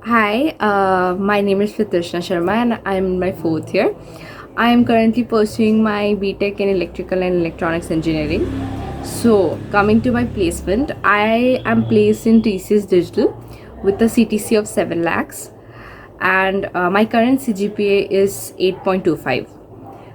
Hi, my name is Pratrishna Sharma and I'm in my fourth year. I am currently pursuing my BTech in Electrical and Electronics Engineering. So, coming to my placement, I am placed in TCS Digital with a CTC of 7 lakhs and my current CGPA is 8.25.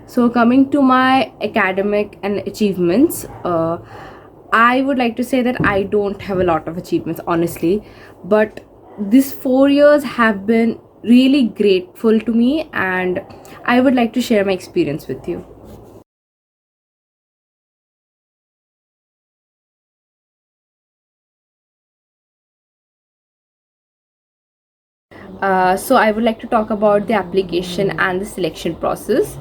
So, coming to my academic and achievements, I would like to say that I don't have a lot of achievements, honestly, but these 4 years have been really grateful to me, and I would like to share my experience with you. So I would like to talk about the application and the selection process.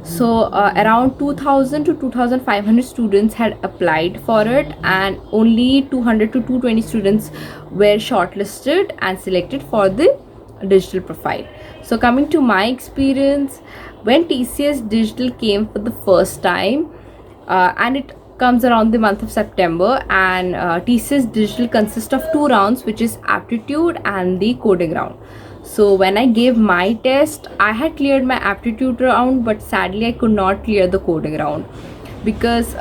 So around 2000 to 2500 students had applied for it, and only 200 to 220 students were shortlisted and selected for the digital profile. So coming to my experience, when TCS Digital came for the first time, and it comes around the month of September, and TCS Digital consists of two rounds, which is aptitude and the coding round. So when I gave my test, I had cleared my aptitude round, but sadly I could not clear the coding round because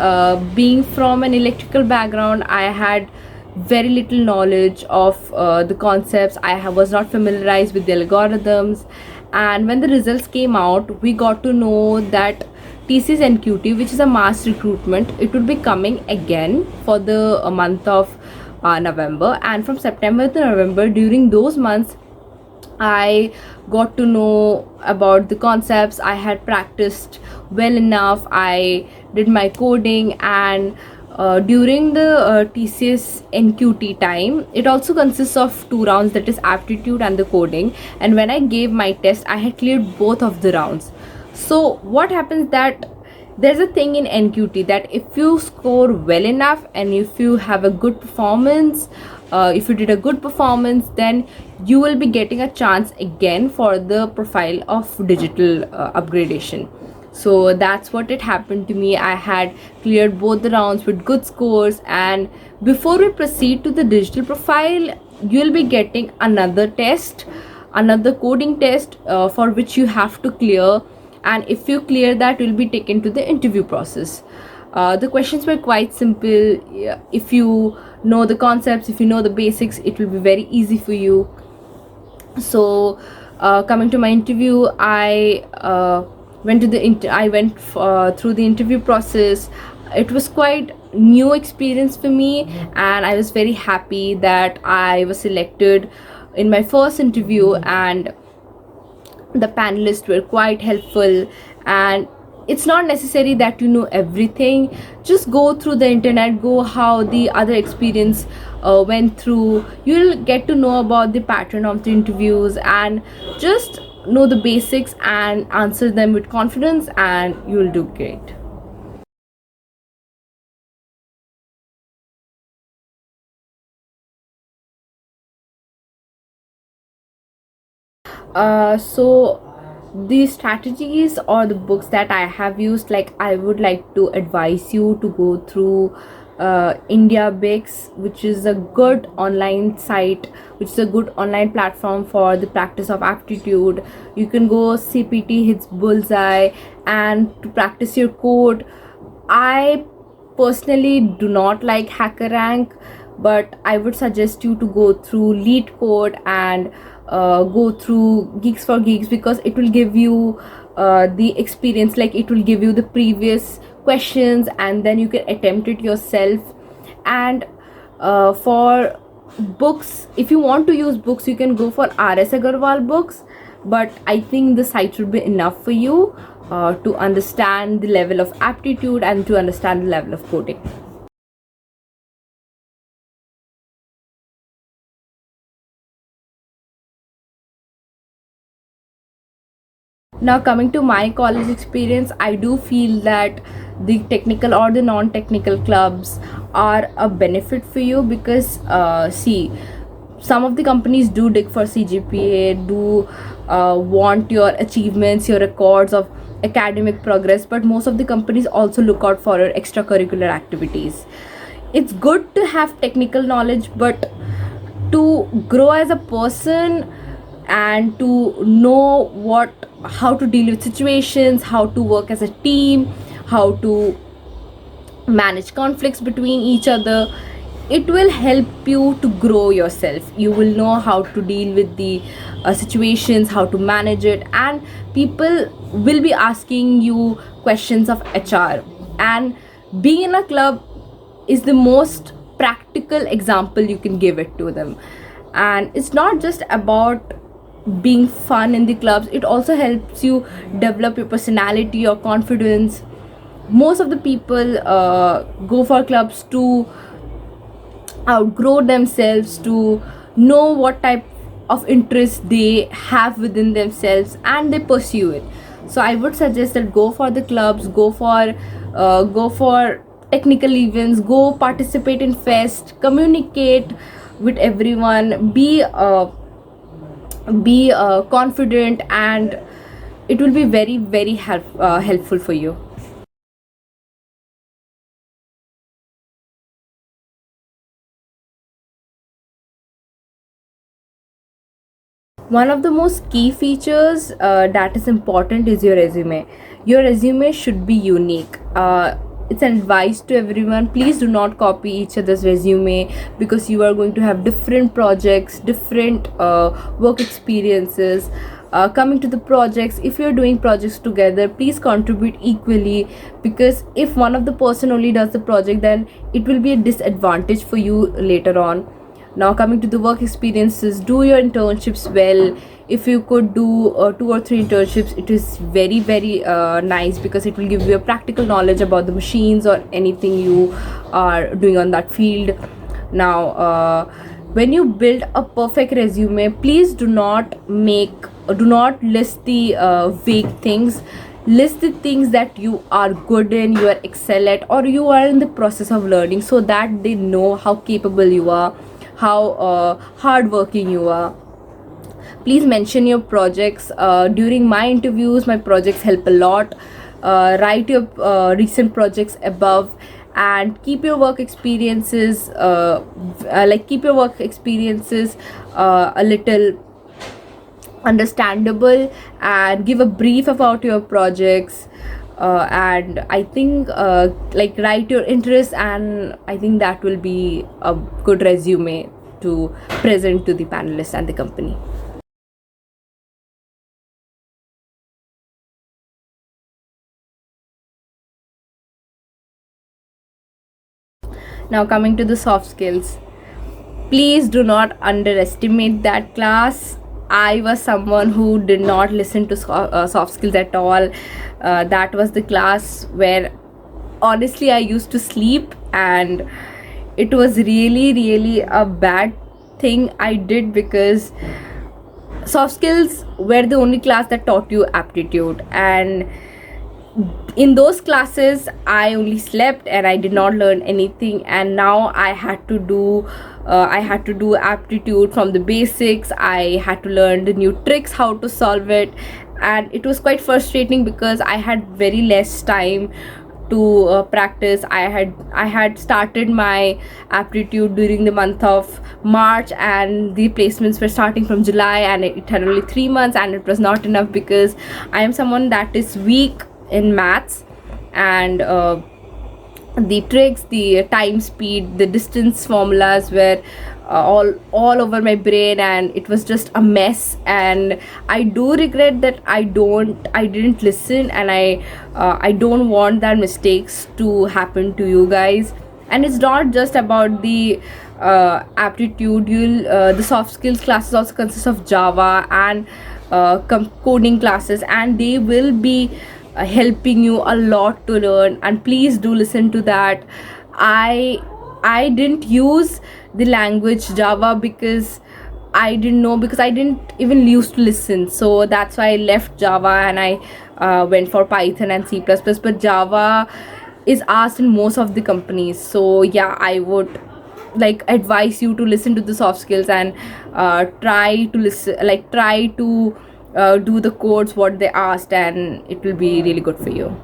being from an electrical background, I had very little knowledge of the concepts. Was not familiarized with the algorithms, and when the results came out, we got to know that TCS NQT, which is a mass recruitment, it would be coming again for the month of November, and from September to November, during those months I got to know about the concepts. I had practiced well enough. I did my coding, and during the TCS NQT time, it also consists of two rounds, that is aptitude and the coding. And when I gave my test, I had cleared both of the rounds. So what happens that there's a thing in NQT that if you score well enough and if you have a good performance, if you did a good performance, then you will be getting a chance again for the profile of digital upgradation. So that's what it happened to me. I had cleared both the rounds with good scores, and before we proceed to the digital profile, you'll be getting another test, another coding test, for which you have to clear, and if you clear that, you'll be taken to the interview process. The questions were quite simple. Yeah, if you know the concepts, if you know the basics, it will be very easy for you. So coming to my interview, I went through the interview process. It was quite new experience for me, and I was very happy that I was selected in my first interview, and the panelists were quite helpful. And it's not necessary that you know everything. Just go through the internet, go how the other experience went through. You'll get to know about the pattern of the interviews, and just know the basics and answer them with confidence, and you'll do great. So the strategies or the books that I have used, like I would like to advise you to go through India Bix, which is a good online site, which is a good online platform for the practice of aptitude. You can go CPT Hits Bullseye, and to practice your code. I personally do not like HackerRank, but I would suggest you to go through Lead Code and go through Geeks for Geeks, because it will give you the experience, like it will give you the previous questions and then you can attempt it yourself. And for books, if you want to use books, you can go for RS Agarwal books, but I think the site should be enough for you to understand the level of aptitude and to understand the level of coding. Now coming to my college experience, I do feel that the technical or the non-technical clubs are a benefit for you, because see, some of the companies do dig for CGPA, do want your achievements, your records of academic progress, but most of the companies also look out for your extracurricular activities. It's good to have technical knowledge, but to grow as a person, and to know what how to deal with situations, how to work as a team, how to manage conflicts between each other. It will help you to grow yourself. You will know how to deal with the situations, how to manage it, and people will be asking you questions of HR. And being in a club is the most practical example you can give it to them. And it's not just about being fun in the clubs, it also helps you develop your personality, your confidence. Most of the people go for clubs to outgrow themselves, to know what type of interest they have within themselves, and they pursue it. So I would suggest that go for the clubs, go for technical events, go participate in fest, communicate with everyone, be confident, and it will be very very helpful for you. One of the most key features that is important is your resume. Your resume should be unique. It's an advice to everyone, please do not copy each other's resume, because you are going to have different projects, different work experiences. Coming to the projects, if you're doing projects together, please contribute equally, because if one of the person only does the project, then it will be a disadvantage for you later on. Now coming to the work experiences, do your internships well. If you could do 2 or 3 internships, it is very very nice, because it will give you a practical knowledge about the machines or anything you are doing on that field. Now when you build a perfect resume, please do not list the vague things. List the things that you are good in, you are excel at, or you are in the process of learning, so that they know how capable you are, how hardworking you are. Please mention your projects. During my interviews, my projects help a lot. Write your recent projects above, and keep your work experiences a little understandable, and give a brief about your projects. And I think write your interests, and I think that will be a good resume to present to the panelists and the company. Now coming to the soft skills, please do not underestimate that class. I was someone who did not listen to soft skills at all. That was the class where honestly I used to sleep, and it was really really a bad thing I did, because soft skills were the only class that taught you aptitude. And in those classes I only slept and I did not learn anything, and now I had to do aptitude from the basics. I had to learn the new tricks, how to solve it, and it was quite frustrating because I had very less time to practice. I had started my aptitude during the month of March, and the placements were starting from July, and it had only 3 months, and it was not enough, because I am someone that is weak in maths. And the tricks, the time, speed, the distance formulas were all over my brain, and it was just a mess. And I do regret that I didn't listen, and I don't want that mistakes to happen to you guys. And it's not just about the aptitude. You'll The soft skills classes also consist of Java and coding classes, and they will be helping you a lot to learn. And please do listen to that. I didn't use the language Java because I didn't know, because I didn't even used to listen. So that's why I left Java, and I went for Python and C++. But Java is asked in most of the companies. So yeah, I would advise you to listen to the soft skills, and try to do the codes what they asked, and it will be really good for you.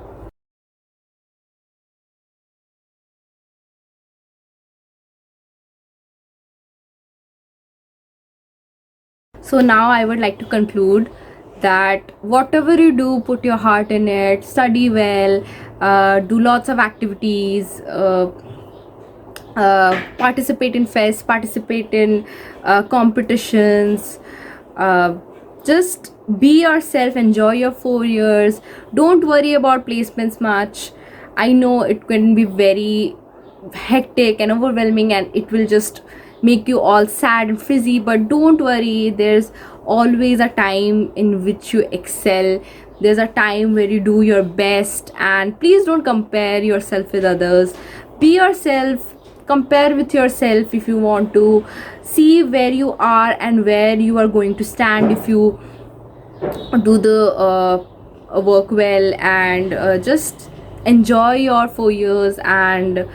So now I would like to conclude that whatever you do, put your heart in it, study well, do lots of activities, participate in fests, participate in competitions, uh, just be yourself, enjoy your 4 years, don't worry about placements much. I know it can be very hectic and overwhelming, and it will just make you all sad and frizzy, but don't worry, there's always a time in which you excel. There's a time where you do your best, and please don't compare yourself with others. Be yourself, compare with yourself if you want to see where you are and where you are going to stand if you do the work well, and just enjoy your 4 years, and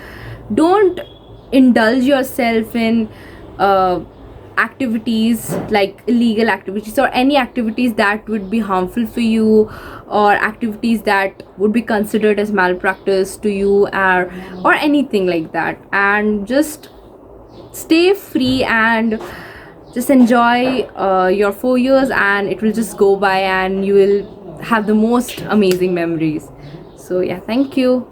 don't indulge yourself in activities like illegal activities or any activities that would be harmful for you, or activities that would be considered as malpractice to you, or anything like that. And just stay free and just enjoy your 4 years, and it will just go by and you will have the most amazing memories. So yeah, thank you.